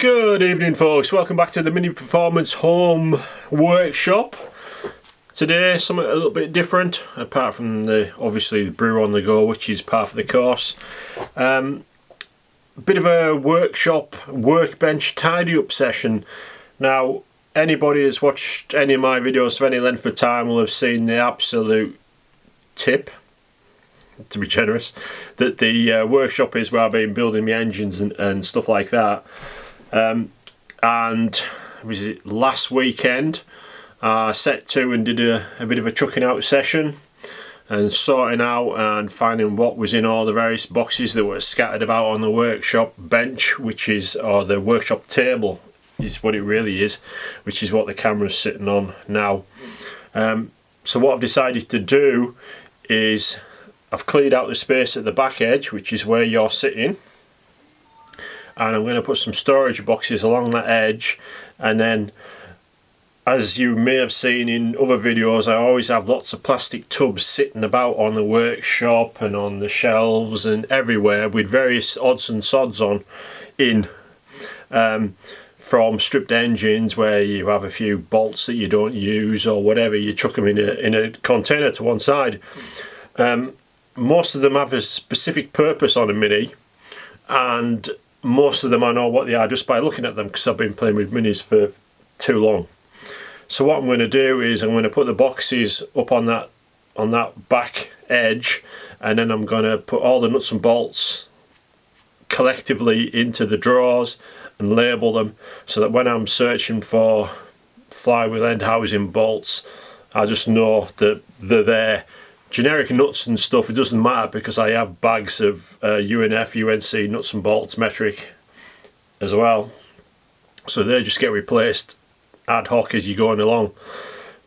Good evening folks, welcome back to the Mini Performance Home Workshop. Today something a little bit different, apart from obviously the brew on the go, which is part of the course. Bit of a workbench tidy up session. Now anybody that's watched any of my videos for any length of time will have seen the absolute tip, to be generous, that the workshop is where I've been building my engines and stuff like that. And was it last weekend I set to and did a bit of a chucking out session and sorting out and finding what was in all the various boxes that were scattered about on the workshop bench, which is, or the workshop table is what it really is, which is what the camera's sitting on now. So what I've decided to do is I've cleared out the space at the back edge, which is where you're sitting, and I'm going to put some storage boxes along that edge. And then, as you may have seen in other videos, I always have lots of plastic tubs sitting about on the workshop and on the shelves and everywhere with various odds and sods on from stripped engines where you have a few bolts that you don't use or whatever, you chuck them in a container to one side. Most of them have a specific purpose on a Mini, and most of them I know what they are just by looking at them, because I've been playing with Minis for too long. So what I'm going to do is I'm going to put the boxes up on that back edge, and then I'm going to put all the nuts and bolts collectively into the drawers and label them, so that when I'm searching for flywheel end housing bolts, I just know that they're there. Generic nuts and stuff, it doesn't matter, because I have bags of UNF, UNC nuts and bolts, metric as well, so they just get replaced ad hoc as you're going along.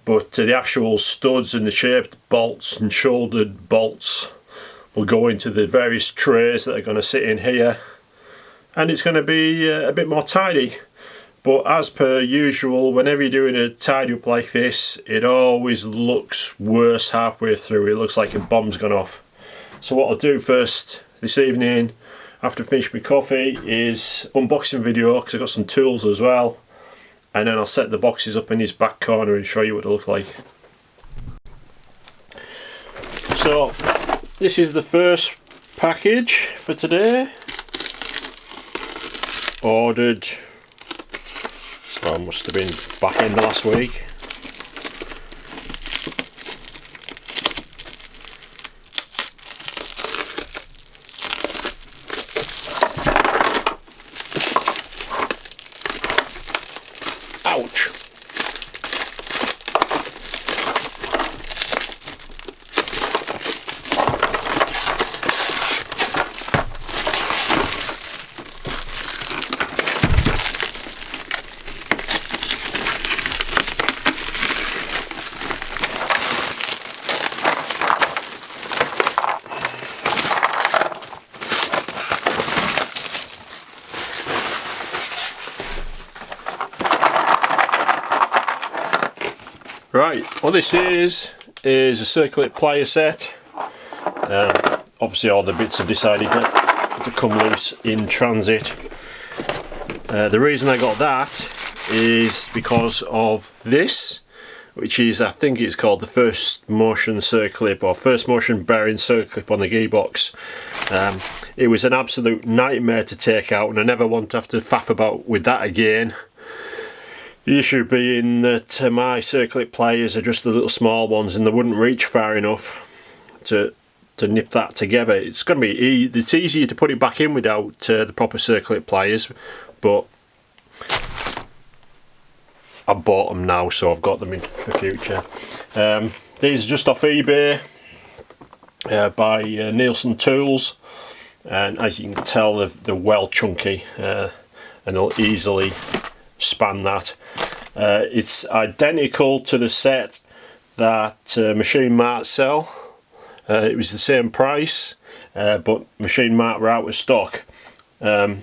But the actual studs and the shaped bolts and shouldered bolts will go into the various trays that are going to sit in here, and it's going to be a bit more tidy. But as per usual, whenever you're doing a tidy up like this, it always looks worse halfway through. It looks like a bomb's gone off. So what I'll do first this evening, after I finish my coffee, is unboxing video, because I've got some tools as well. And then I'll set the boxes up in this back corner and show you what they look like. So this is the first package for today. Ordered, so I must have been back in last week. Ouch! Right, what this is a Circlip plier set. Obviously all the bits have decided not to come loose in transit. The reason I got that is because of this, which is, I think it's called the first motion Circlip, or first motion bearing Circlip on the gearbox. It was an absolute nightmare to take out, and I never want to have to faff about with that again. The issue being that my Circlip pliers are just the little small ones, and they wouldn't reach far enough to nip that together. It's going to be it's easier to put it back in without the proper Circlip pliers, but I bought them now, so I've got them in for future. These are just off eBay by Nielsen Tools, and as you can tell they're well chunky, and they'll easily span that. It's identical to the set that Machine Mart sell. It was the same price, but Machine Mart were out of stock. The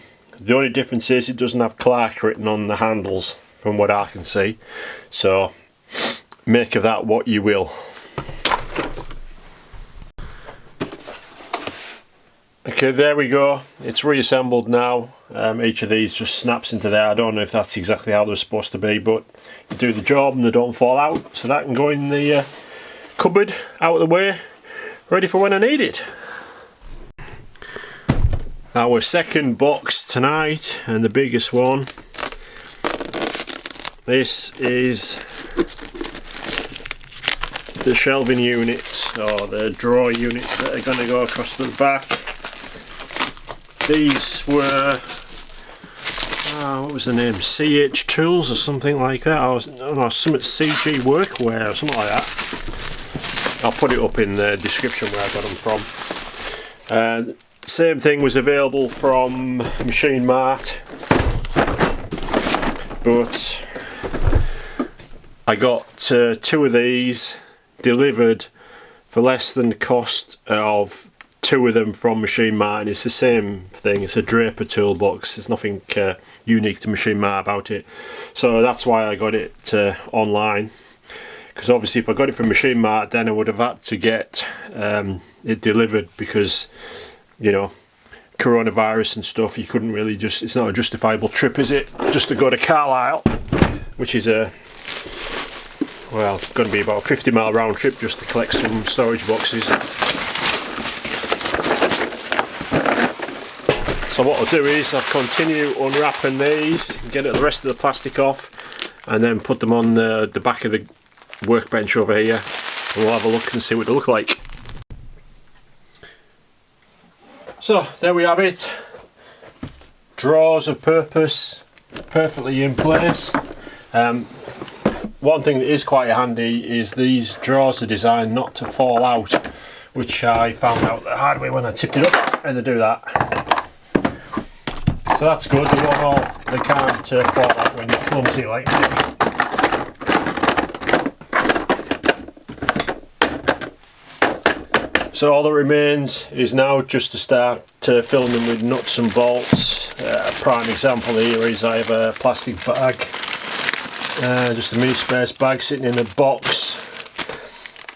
only difference is it doesn't have Clark written on the handles, from what I can see. So make of that what you will. Okay, there we go. It's reassembled now. Each of these just snaps into there. I don't know if that's exactly how they're supposed to be, but you do the job and they don't fall out. So that can go in the cupboard, out of the way, ready for when I need it. Our second box tonight, and the biggest one. This is the shelving units, or the drawer units that are going to go across the back. These were, what was the name? CH Tools or something like that. I don't know, something CG Workwear or something like that. I'll put it up in the description where I got them from. Same thing was available from Machine Mart, but I got 2 of these delivered for less than the cost of 2 of them from Machine Mart, and it's the same thing. It's a Draper toolbox. There's nothing unique to Machine Mart about it, so that's why I got it online, because obviously if I got it from Machine Mart then I would have had to get it delivered, because you know, coronavirus and stuff, you couldn't really just, it's not a justifiable trip, is it, just to go to Carlisle, which is well, it's going to be about a 50-mile round trip just to collect some storage boxes. So what I'll do is I'll continue unwrapping these, get the rest of the plastic off, and then put them on the back of the workbench over here, and we'll have a look and see what they look like. So there we have it. Drawers of purpose, perfectly in place. One thing that is quite handy is these drawers are designed not to fall out, which I found out the hard way when I tipped it up, and they do that. So that's good. They can't fall out when you're clumsy like me. So all that remains is now just to start filling them with nuts and bolts. A prime example here is I have a plastic bag, just a mini space bag sitting in a box,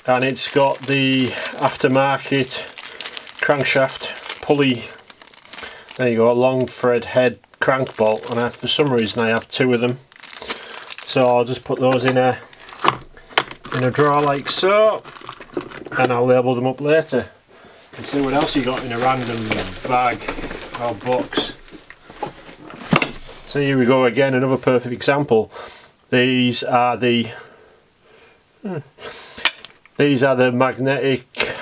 and it's got the aftermarket crankshaft pulley. There you go, a long thread head crank bolt, and for some reason I have 2 of them. So I'll just put those in a drawer like so, and I'll label them up later and see what else you got in a random bag or box. So here we go again, another perfect example. These are the magnetic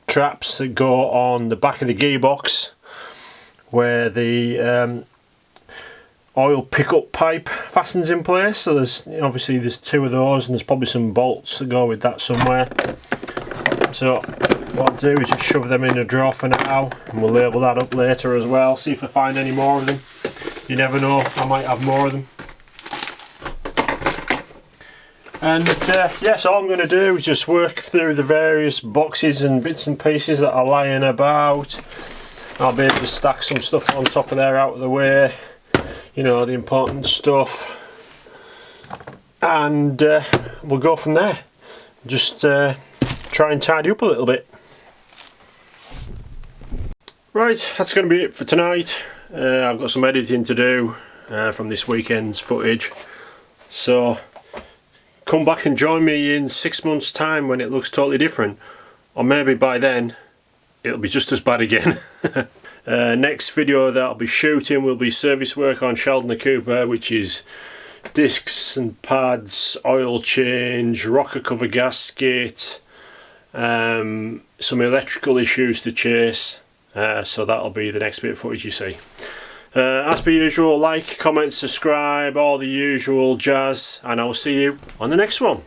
traps that go on the back of the gearbox, where the oil pickup pipe fastens in place. So there's 2 of those, and there's probably some bolts that go with that somewhere. So what I'll do is just shove them in a drawer for now, and we'll label that up later as well, see if I find any more of them. You never know, I might have more of them. And yeah, so all I'm going to do is just work through the various boxes and bits and pieces that are lying about. I'll be able to stack some stuff on top of there out of the way, you know, the important stuff, and we'll go from there. Just try and tidy up a little bit. Right, that's going to be it for tonight. I've got some editing to do from this weekend's footage, so come back and join me in 6 months' time when it looks totally different, or maybe by then it'll be just as bad again. Next video that I'll be shooting will be service work on Sheldon the Cooper, which is discs and pads, oil change, rocker cover gasket, some electrical issues to chase. So that'll be the next bit of footage you see. As per usual, like, comment, subscribe, all the usual jazz, and I'll see you on the next one.